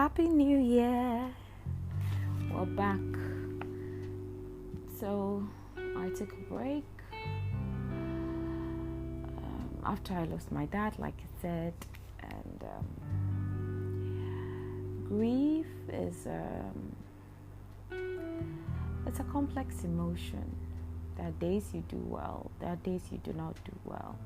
Happy New Year! We're back. So I took a break after I lost my dad, like I said, and grief is it's a complex emotion. There are days you do well, there are days you do not do well,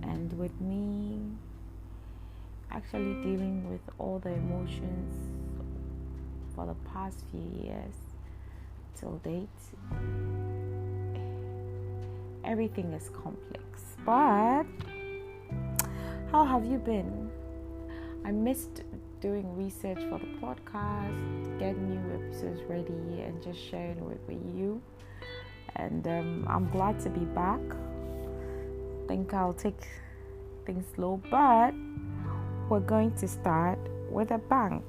and with me actually dealing with all the emotions for the past few years till date, everything is complex. But how have you been? I missed doing research for the podcast, getting new episodes ready and just sharing it with you, and I'm glad to be back. Think I'll take things slow, but we're going to start with a bang.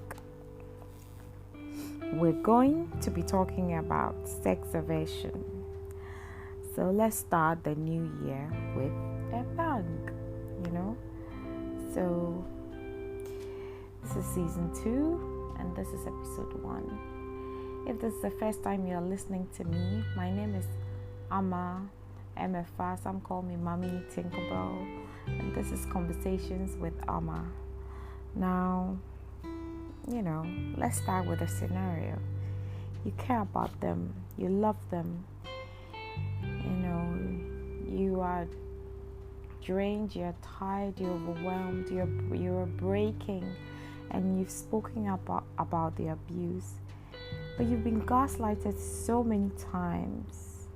We're going to be talking about sex aversion. So let's start the new year with a bang, So this is season 2 and this is episode 1. If this is the first time you're listening to me, my name is Amma MFA. Some call me Mommy Tinkerbell, and this is Conversations with Amma. Now, let's start with a scenario. You care about them, you love them, you are drained, you're tired, you're overwhelmed, you're breaking, and you've spoken about the abuse, but you've been gaslighted so many times,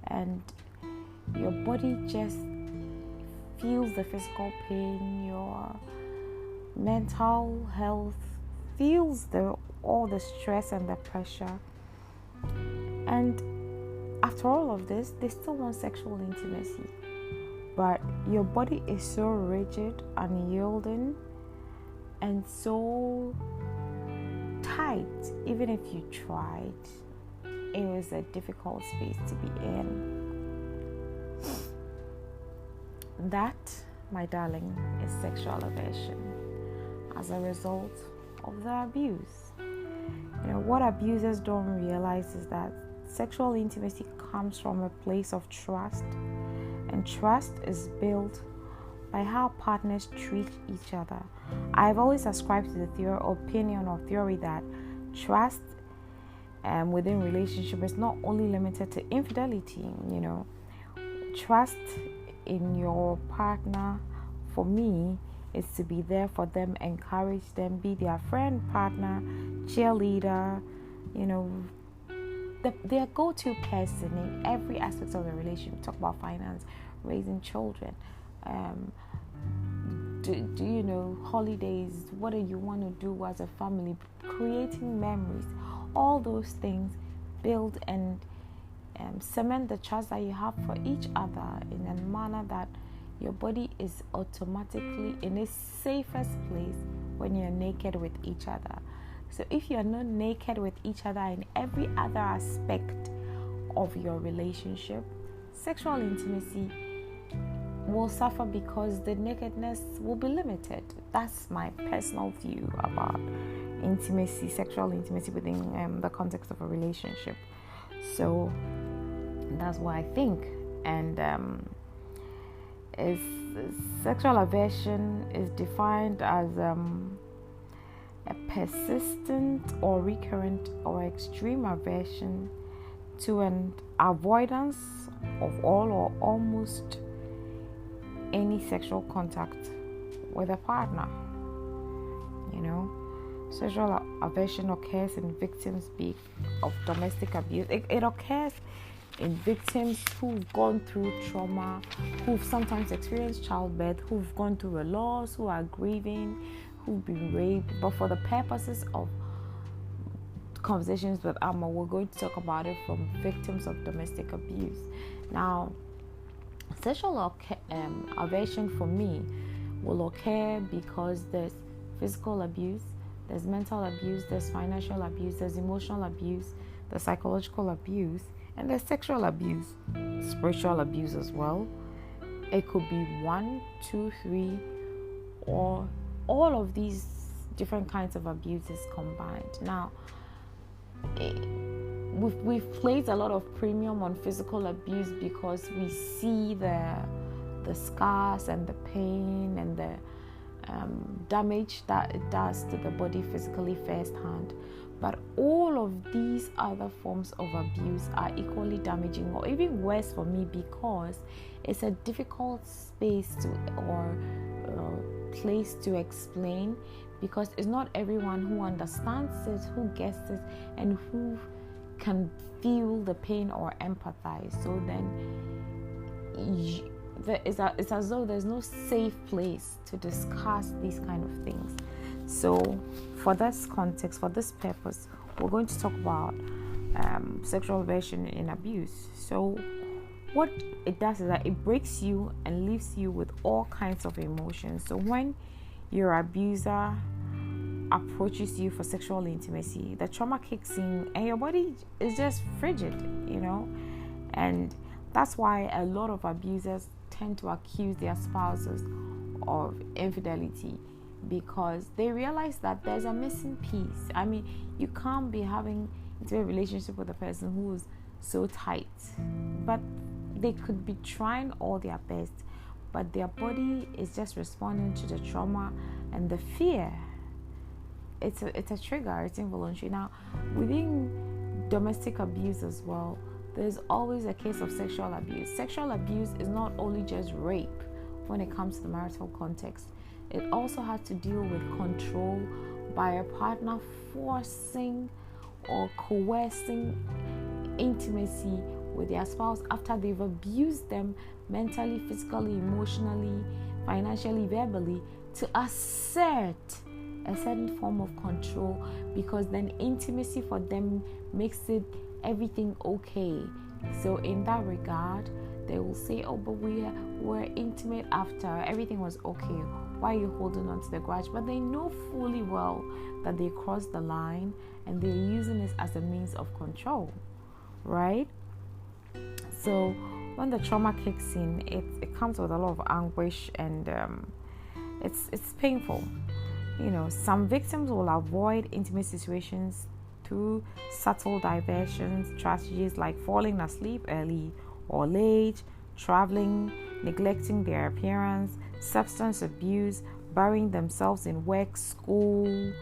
and your body just feels the physical pain, your mental health feels all the stress and the pressure, and after all of this, they still want sexual intimacy, but your body is so rigid, unyielding, and so tight. Even if you tried, it was a difficult space to be in. That, my darling, is sexual aversion as a result of the abuse. What abusers don't realize is that sexual intimacy comes from a place of trust, and trust is built by how partners treat each other. I've always subscribed to the theory that trust within relationship is not only limited to infidelity. Trust in your partner, for me, is to be there for them, encourage them, be their friend, partner, cheerleader, their go-to person in every aspect of the relationship. Talk about finance, raising children, holidays, what do you want to do as a family, creating memories, all those things build and cement the trust that you have for each other in a manner that your body is automatically in its safest place when you're naked with each other. So if you're not naked with each other in every other aspect of your relationship, sexual intimacy will suffer because the nakedness will be limited. That's my personal view about intimacy, sexual intimacy within the context of a relationship. So that's what I think. And sexual aversion is defined as a persistent or recurrent or extreme aversion to an avoidance of all or almost any sexual contact with a partner. Sexual aversion occurs in victims of domestic abuse. It occurs in victims who've gone through trauma, who've sometimes experienced childbirth, who've gone through a loss, who are grieving, who've been raped. But for the purposes of conversations with Amma, we're going to talk about it from victims of domestic abuse. Now, sexual aversion for me will occur because there's physical abuse, there's mental abuse, there's financial abuse, there's emotional abuse, there's psychological abuse, and there's sexual abuse, spiritual abuse as well. It could be 1, 2, 3, or all of these different kinds of abuses combined. Now, we've placed a lot of premium on physical abuse because we see the scars and the pain and the damage that it does to the body physically firsthand. But all of these other forms of abuse are equally damaging, or even worse for me, because it's a difficult space or place to explain, because it's not everyone who understands it, who gets it, and who can feel the pain or empathize. So then it's as though there's no safe place to discuss these kind of things. So for this context, for this purpose, we're going to talk about sexual aversion in abuse. So what it does is that it breaks you and leaves you with all kinds of emotions. So when your abuser approaches you for sexual intimacy, the trauma kicks in and your body is just frigid, and that's why a lot of abusers tend to accuse their spouses of infidelity, because they realize that there's a missing piece. I mean, you can't be having a relationship with a person who is so tight, but they could be trying all their best, but their body is just responding to the trauma and the fear. It's a trigger. It's involuntary. Now, within domestic abuse as well, there's always a case of sexual abuse. Sexual abuse is not only just rape when it comes to the marital context. It also has to deal with control by a partner forcing or coercing intimacy with their spouse after they've abused them mentally, physically, emotionally, financially, verbally, to assert a certain form of control, because then intimacy for them makes it everything okay. So in that regard, they will say, oh, but we were intimate after, everything was okay, why are you holding on to the grudge? But they know fully well that they crossed the line and they're using this as a means of control, right? So when the trauma kicks in, it comes with a lot of anguish, and it's painful. Some victims will avoid intimate situations through subtle diversions, strategies like falling asleep early or late, traveling, neglecting their appearance, substance abuse, burying themselves in work, school,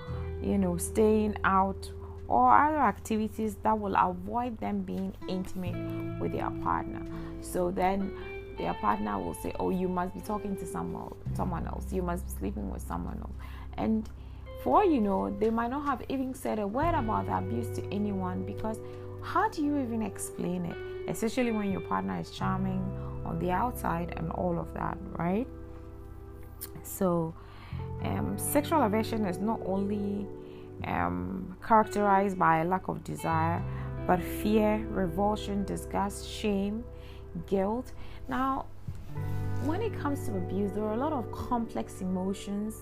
staying out, or other activities that will avoid them being intimate with their partner. So then their partner will say, oh, you must be talking to someone else, you must be sleeping with someone else. And for all you know, they might not have even said a word about the abuse to anyone, because how do you even explain it? Especially when your partner is charming on the outside and all of that, right? So sexual aversion is not only characterized by a lack of desire, but fear, revulsion, disgust, shame, guilt. Now, when it comes to abuse, there are a lot of complex emotions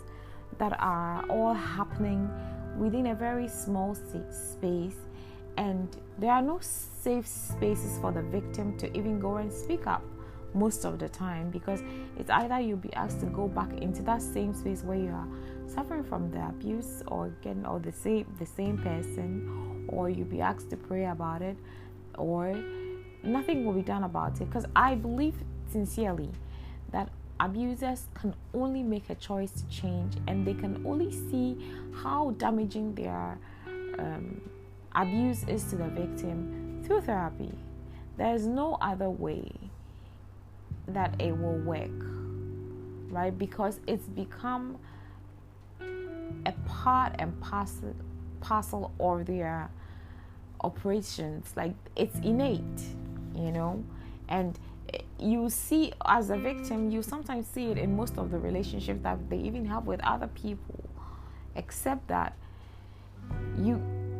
that are all happening within a very small space, and there are no safe spaces for the victim to even go and speak up most of the time, because it's either you'll be asked to go back into that same space where you are suffering from the abuse or the same person, or you'll be asked to pray about it, or nothing will be done about it. Because I believe sincerely that abusers can only make a choice to change, and they can only see how damaging their abuse is to the victim through therapy. There is no other way that it will work, right? Because it's become a part and parcel of their operations. Like, it's innate, and you see, as a victim, you sometimes see it in most of the relationships that they even have with other people, except that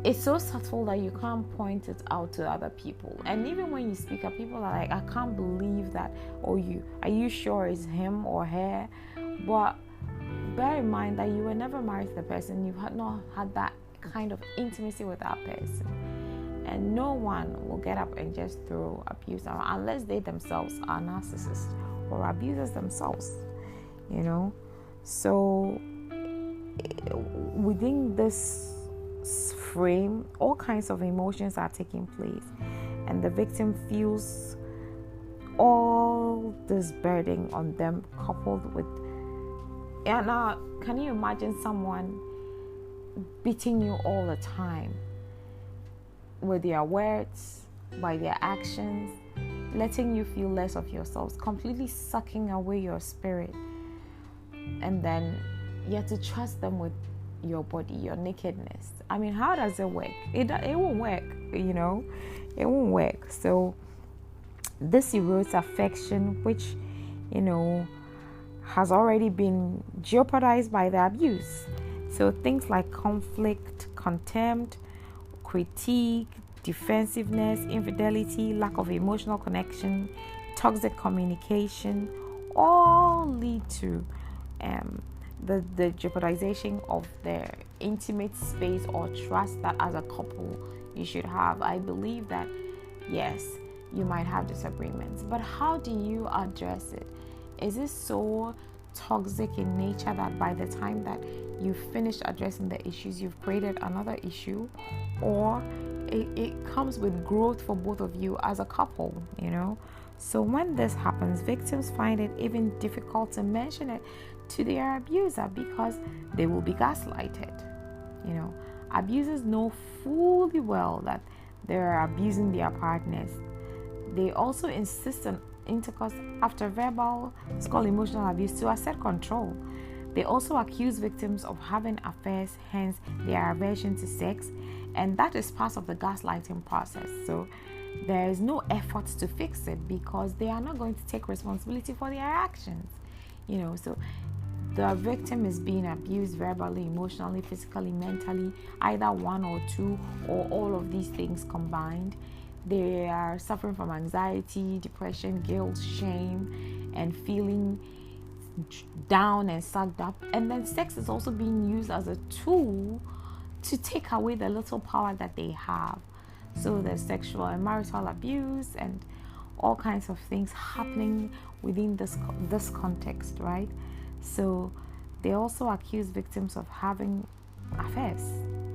it's so subtle that you can't point it out to other people. And even when you speak up, people are like, I can't believe that, or are you sure it's him or her? But bear in mind that you were never married to the person, you had not had that kind of intimacy with that person. And no one will get up and just throw abuse around unless they themselves are narcissists or abusers themselves, So within this frame, all kinds of emotions are taking place, and the victim feels all this burden on them, coupled with, and now can you imagine someone beating you all the time with their words, by their actions, letting you feel less of yourselves, completely sucking away your spirit, and then you have to trust them with your body, your nakedness. I mean, how does it work? It won't work, you know. It won't work. So this erodes affection, which, you know, has already been jeopardized by the abuse. So things like conflict, contempt, critique, defensiveness, infidelity, lack of emotional connection, toxic communication, all lead to the jeopardization of their intimate space or trust that as a couple you should have. I believe that, yes, you might have disagreements, but how do you address it? Is it so toxic in nature that by the time that you've finished addressing the issues, you've created another issue? Or it comes with growth for both of you as a couple, you know? So when this happens, victims find it even difficult to mention it to their abuser because they will be gaslighted. You know, abusers know fully well that they are abusing their partners. They also insist on intercourse after verbal, it's called emotional abuse, to assert control. They also accuse victims of having affairs, hence their aversion to sex, and that is part of the gaslighting process. So there is no effort to fix it because they are not going to take responsibility for their actions. You know, so the victim is being abused verbally, emotionally, physically, mentally, either one or two or all of these things combined. They are suffering from anxiety, depression, guilt, shame, and feeling down and sucked up. And then sex is also being used as a tool to take away the little power that they have. So there's sexual and marital abuse and all kinds of things happening within this context, right? So they also accuse victims of having affairs,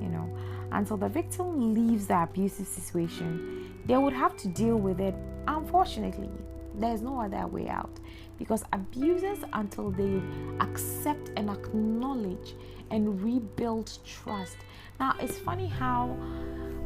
you know. Until the victim leaves the abusive situation, they would have to deal with it. Unfortunately, there's no other way out, because abusers, until they accept and acknowledge and rebuild trust. Now, it's funny how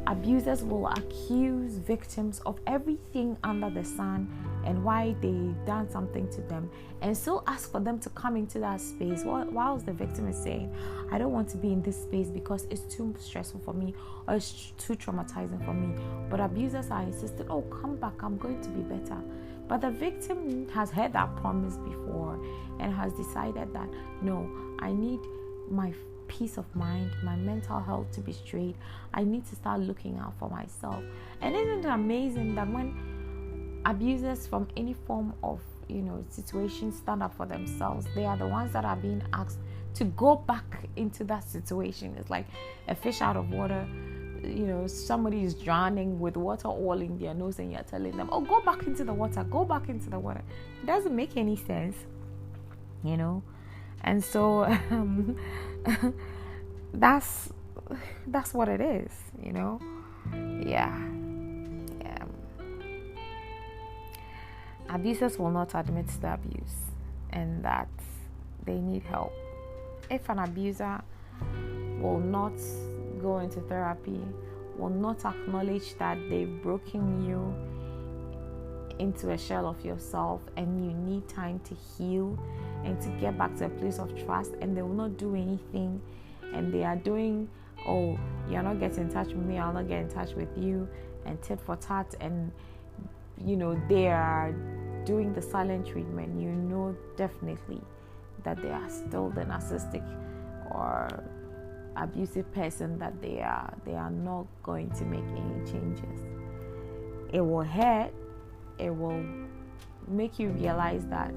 abusers will accuse victims of everything under the sun and why they done something to them, and still ask for them to come into that space, whilst the victim is saying, I don't want to be in this space because it's too stressful for me or it's too traumatizing for me. But abusers are insisting, oh, come back, I'm going to be better. But the victim has heard that promise before and has decided that, no, I need my peace of mind, my mental health to be straight. I need to start looking out for myself. And isn't it amazing that when abusers from any form of, you know, situation stand up for themselves, they are the ones that are being asked to go back into that situation? It's like a fish out of water. You know, somebody is drowning with water all in their nose and you're telling them, oh, go back into the water, go back into the water. It doesn't make any sense, you know. And so that's what it is, you know. Yeah. Abusers will not admit the abuse and that they need help. If an abuser will not go into therapy, will not acknowledge that they've broken you into a shell of yourself and you need time to heal and to get back to a place of trust, and they will not do anything, and they are doing, oh, you're not getting in touch with me, I'll not get in touch with you, and tit for tat, and you know, they are doing the silent treatment, you know definitely that they are still the narcissistic or abusive person, that they are not going to make any changes. It will hurt, it will make you realize that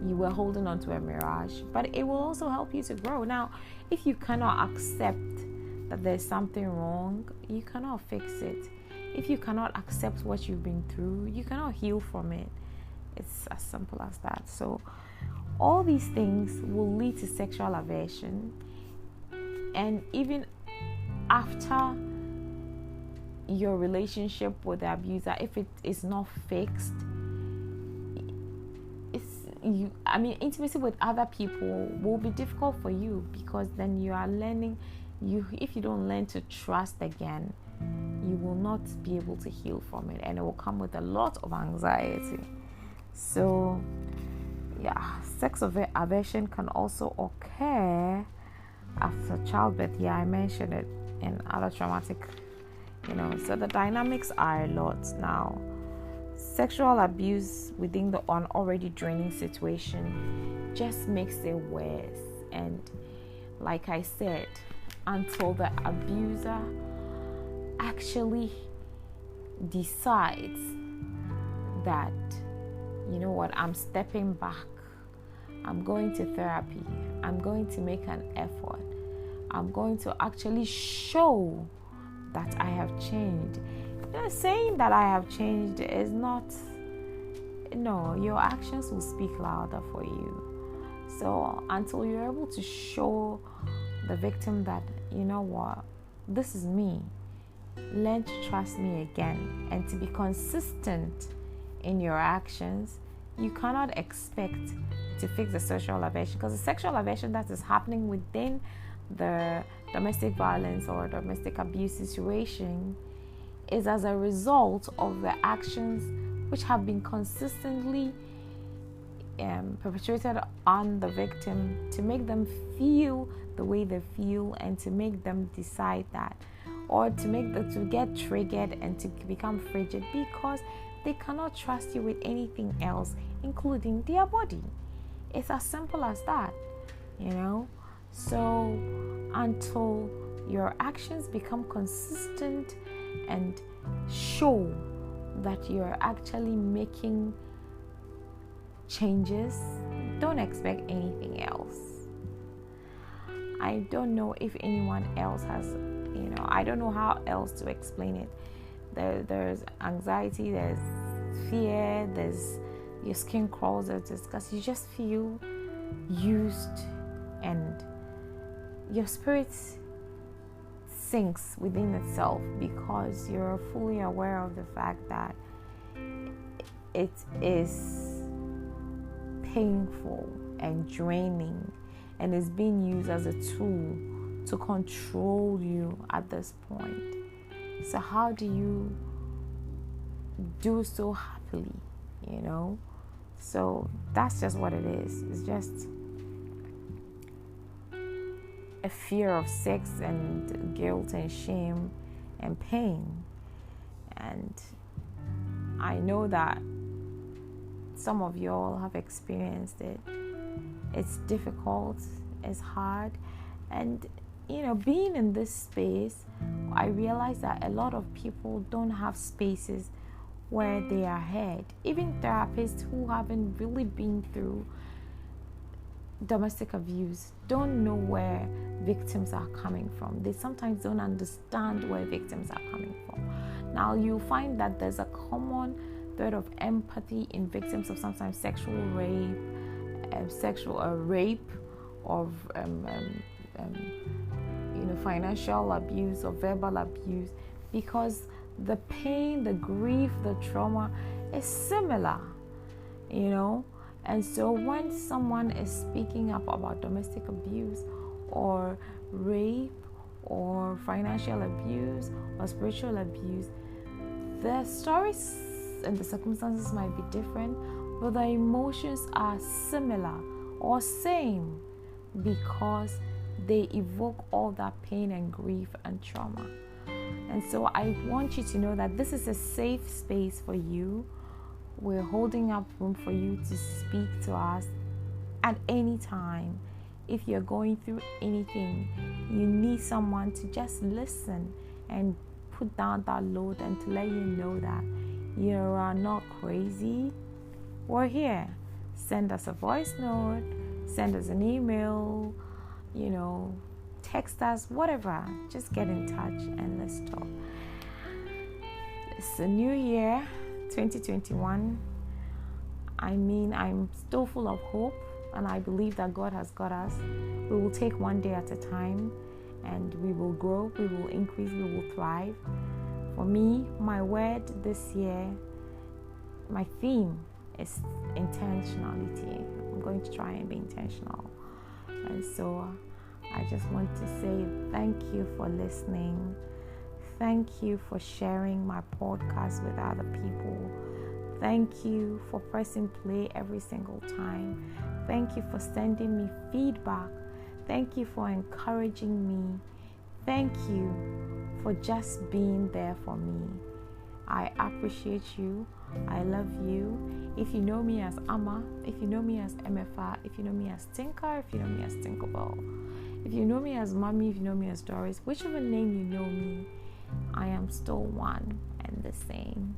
you were holding on to a mirage, but it will also help you to grow. Now, if you cannot accept that there's something wrong, you cannot fix it. If you cannot accept what you've been through, you cannot heal from it. It's as simple as that. So all these things will lead to sexual aversion. And even after your relationship with the abuser, if it is not fixed, intimacy with other people will be difficult for you, because then you are learning. If you don't learn to trust again, you will not be able to heal from it, and it will come with a lot of anxiety. So yeah, sex aversion can also occur after childbirth. Yeah, I mentioned it in other traumatic, so the dynamics are a lot. Now, sexual abuse within an already draining situation just makes it worse. And like I said, until the abuser actually decides that, you know what, I'm stepping back, I'm going to therapy, I'm going to make an effort, I'm going to actually show that I have changed. Saying that I have changed is not, your actions will speak louder for you. So until you're able to show the victim that, you know what, this is me, learn to trust me again, and to be consistent in your actions, you cannot expect to fix the sexual aversion, because the sexual aversion that is happening within the domestic violence or domestic abuse situation is as a result of the actions which have been consistently perpetrated on the victim, to make them feel the way they feel, and to make them decide that, or to make them to get triggered and to become frigid, because they cannot trust you with anything else, including their body. It's as simple as that, So until your actions become consistent and show that you're actually making changes, don't expect anything else. I don't know if anyone else has, I don't know how else to explain it. There's anxiety, there's fear, there's your skin crawls, there's disgust. You just feel used, and your spirit sinks within itself, because you're fully aware of the fact that it is painful and draining, and is being used as a tool to control you at this point. So how do you do so happily, So that's just what it is. It's just a fear of sex and guilt and shame and pain. And I know that some of y'all have experienced it. It's difficult, it's hard, and being in this space, I realize that a lot of people don't have spaces where they are heard. Even therapists who haven't really been through domestic abuse don't know where victims are coming from. They sometimes don't understand where victims are coming from. Now, you find that there's a common thread of empathy in victims of sometimes sexual rape, or financial abuse or verbal abuse, because the pain, the grief, the trauma is similar, And so when someone is speaking up about domestic abuse or rape or financial abuse or spiritual abuse, the stories and the circumstances might be different, but the emotions are similar or same, because they evoke all that pain and grief and trauma. And so I want you to know that this is a safe space for you. We're holding up room for you to speak to us at any time. If you're going through anything, you need someone to just listen and put down that load, and to let you know that you are not crazy. We're here. Send us a voice note, send us an email, text us, whatever. Just get in touch and let's talk. It's a new year, 2021. I'm still full of hope, and I believe that God has got us. We will take one day at a time, and we will grow, we will increase, we will thrive. For me, my word this year, my theme is intentionality. I'm going to try and be intentional. And so I just want to say thank you for listening. Thank you for sharing my podcast with other people. Thank you for pressing play every single time. Thank you for sending me feedback. Thank you for encouraging me. Thank you for just being there for me. I appreciate you. I love you. If you know me as Amma, if you know me as MFR, if you know me as Tinker, if you know me as Tinkerbell, if you know me as Mommy, if you know me as Doris, whichever name you know me, I am still one and the same.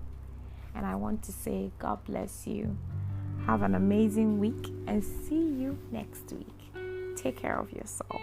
And I want to say God bless you. Have an amazing week and see you next week. Take care of yourself.